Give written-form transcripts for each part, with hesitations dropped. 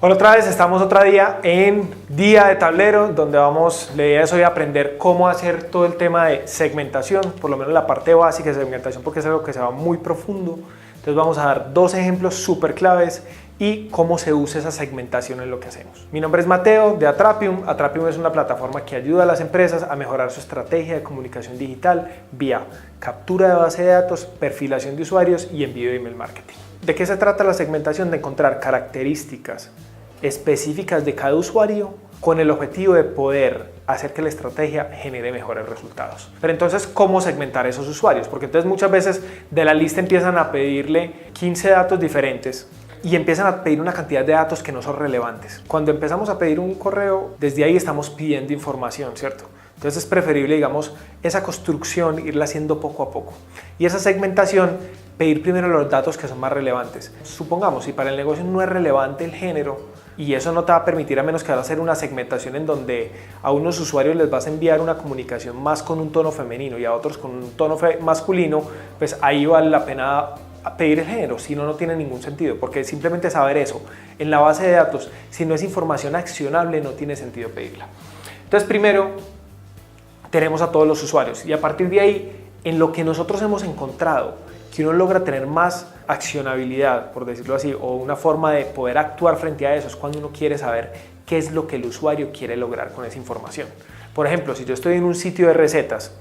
Hola otra vez, estamos otro día en Día de Tablero, donde la idea es hoy aprender cómo hacer todo el tema de segmentación, por lo menos la parte básica de segmentación, porque es algo que se va muy profundo. Entonces vamos a dar dos ejemplos súper claves y cómo se usa esa segmentación en lo que hacemos. Mi nombre es Mateo de Atrapium. Atrapium es una plataforma que ayuda a las empresas a mejorar su estrategia de comunicación digital vía captura de base de datos, perfilación de usuarios y envío de email marketing. ¿De qué se trata la segmentación? De encontrar características específicas de cada usuario con el objetivo de poder hacer que la estrategia genere mejores resultados. Pero entonces, ¿cómo segmentar esos usuarios? Porque entonces muchas veces de la lista empiezan a pedirle 15 datos diferentes y empiezan a pedir una cantidad de datos que no son relevantes. Cuando empezamos a pedir un correo, desde ahí estamos pidiendo información, ¿cierto? Entonces es preferible, digamos, esa construcción irla haciendo poco a poco. Y esa segmentación, pedir primero los datos que son más relevantes. Supongamos, si para el negocio no es relevante el género, y eso no te va a permitir, a menos que vas a hacer una segmentación en donde a unos usuarios les vas a enviar una comunicación más con un tono femenino y a otros con un tono masculino, pues ahí vale la pena pedir el género, si no, no tiene ningún sentido, porque simplemente saber eso en la base de datos, si no es información accionable, no tiene sentido pedirla. Entonces, primero tenemos a todos los usuarios y a partir de ahí, en lo que nosotros hemos encontrado, que uno logra tener más accionabilidad, por decirlo así, o una forma de poder actuar frente a eso, es cuando uno quiere saber qué es lo que el usuario quiere lograr con esa información. Por ejemplo, si yo estoy en un sitio de recetas,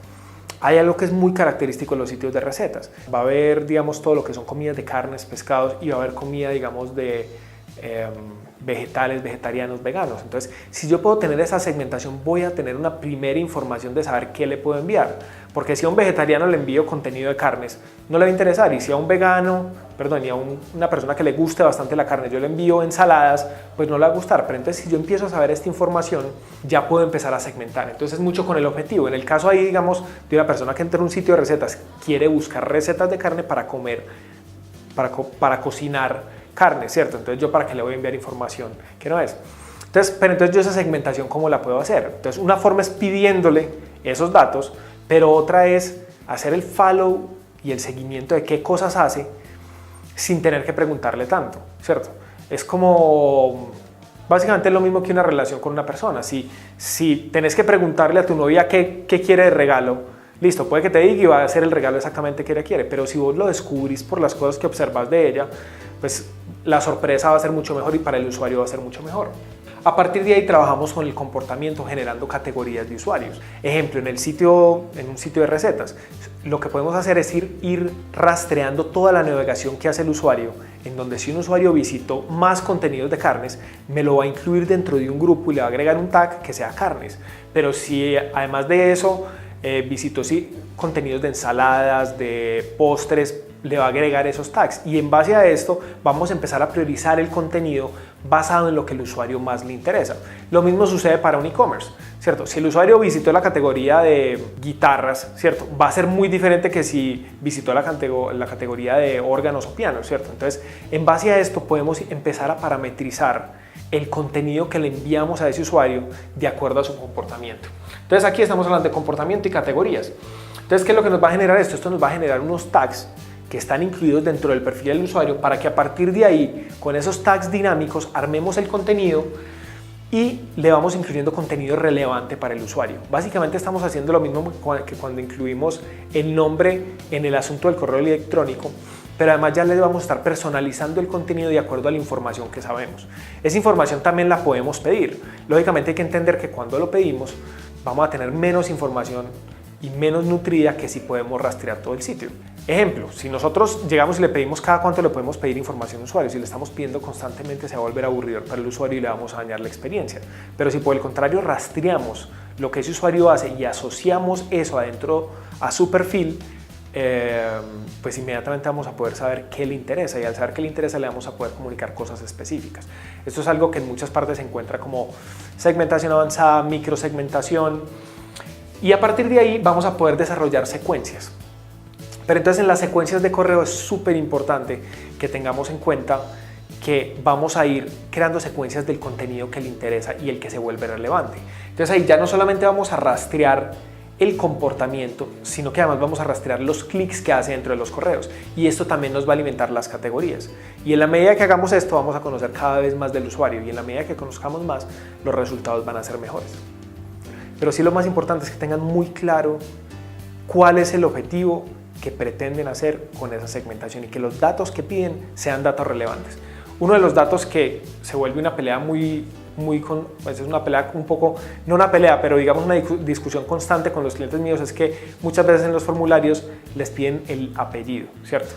hay algo que es muy característico de los sitios de recetas. Va a haber, digamos, todo lo que son comidas de carnes, pescados, y va a haber comida, digamos, de vegetales, vegetarianos, veganos. Entonces, si yo puedo tener esa segmentación, voy a tener una primera información de saber qué le puedo enviar. Porque si a un vegetariano le envío contenido de carnes, no le va a interesar. Y si a un vegano, y a una persona que le guste bastante la carne, yo le envío ensaladas, pues no le va a gustar. Pero entonces, si yo empiezo a saber esta información, ya puedo empezar a segmentar. Entonces, es mucho con el objetivo. En el caso ahí, digamos, de una persona que entra en un sitio de recetas, quiere buscar recetas de carne para comer, para cocinar carne, ¿cierto? Entonces, ¿yo para qué le voy a enviar información que no es? Pero entonces yo esa segmentación, ¿cómo la puedo hacer? Entonces, una forma es pidiéndole esos datos, pero otra es hacer el follow y el seguimiento de qué cosas hace sin tener que preguntarle tanto, ¿cierto? Es como, básicamente es lo mismo que una relación con una persona. Si tenés que preguntarle a tu novia qué quiere de regalo, listo, puede que te diga y va a hacer el regalo exactamente que ella quiere, pero si vos lo descubrís por las cosas que observas de ella, pues la sorpresa va a ser mucho mejor y para el usuario va a ser mucho mejor. A partir de ahí trabajamos con el comportamiento generando categorías de usuarios. Ejemplo, en un sitio de recetas, lo que podemos hacer es ir rastreando toda la navegación que hace el usuario, en donde si un usuario visitó más contenidos de carnes, me lo va a incluir dentro de un grupo y le va a agregar un tag que sea carnes. Pero si además de eso visitó contenidos de ensaladas, de postres, le va a agregar esos tags y en base a esto vamos a empezar a priorizar el contenido basado en lo que el usuario más le interesa. Lo mismo sucede para un e-commerce, ¿cierto? Si el usuario visitó la categoría de guitarras, ¿cierto? Va a ser muy diferente que si visitó la categoría de órganos o pianos, ¿cierto? Entonces, en base a esto podemos empezar a parametrizar el contenido que le enviamos a ese usuario de acuerdo a su comportamiento. Entonces, aquí estamos hablando de comportamiento y categorías. Entonces, ¿qué es lo que nos va a generar esto? Esto nos va a generar unos tags que están incluidos dentro del perfil del usuario para que a partir de ahí, con esos tags dinámicos, armemos el contenido y le vamos incluyendo contenido relevante para el usuario. Básicamente estamos haciendo lo mismo que cuando incluimos el nombre en el asunto del correo electrónico, pero además ya le vamos a estar personalizando el contenido de acuerdo a la información que sabemos. Esa información también la podemos pedir. Lógicamente hay que entender que cuando lo pedimos vamos a tener menos información y menos nutrida que si podemos rastrear todo el sitio. Ejemplo, si nosotros llegamos y le pedimos cada cuánto le podemos pedir información al usuario, si le estamos pidiendo constantemente se va a volver aburridor para el usuario y le vamos a dañar la experiencia. Pero si por el contrario rastreamos lo que ese usuario hace y asociamos eso adentro a su perfil, pues inmediatamente vamos a poder saber qué le interesa y al saber qué le interesa le vamos a poder comunicar cosas específicas. Esto es algo que en muchas partes se encuentra como segmentación avanzada, microsegmentación y a partir de ahí vamos a poder desarrollar secuencias. Pero entonces en las secuencias de correo es súper importante que tengamos en cuenta que vamos a ir creando secuencias del contenido que le interesa y el que se vuelve relevante. Entonces ahí ya no solamente vamos a rastrear el comportamiento, sino que además vamos a rastrear los clics que hace dentro de los correos, y esto también nos va a alimentar las categorías. Y en la medida que hagamos esto vamos a conocer cada vez más del usuario, y en la medida que conozcamos más, los resultados van a ser mejores. Pero sí, lo más importante es que tengan muy claro cuál es el objetivo que pretenden hacer con esa segmentación, y que los datos que piden sean datos relevantes. Uno de los datos que se vuelve una pelea pues es una pelea un poco, no una pelea, pero digamos una discusión constante con los clientes míos, es que muchas veces en los formularios les piden el apellido, ¿cierto?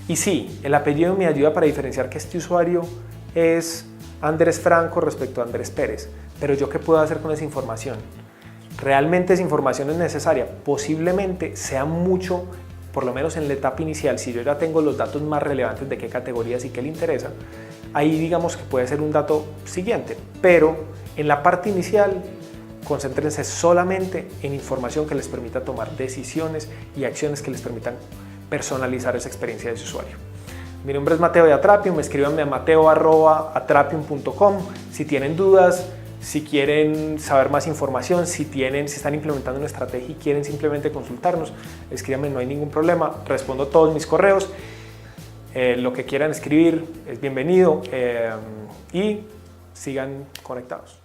Y sí, el apellido me ayuda para diferenciar que este usuario es Andrés Franco respecto a Andrés Pérez, pero ¿yo qué puedo hacer con esa información? ¿Realmente esa información es necesaria? Posiblemente sea mucho, por lo menos en la etapa inicial. Si yo ya tengo los datos más relevantes de qué categorías y qué le interesa, ahí digamos que puede ser un dato siguiente, pero en la parte inicial concéntrense solamente en información que les permita tomar decisiones y acciones que les permitan personalizar esa experiencia de su usuario. Mi nombre es Mateo de Atrapium, escríbanme a mateo@atrapium.com si tienen dudas, si quieren saber más información, si están implementando una estrategia y quieren simplemente consultarnos, escríbanme, no hay ningún problema, respondo todos mis correos, lo que quieran escribir es bienvenido, y sigan conectados.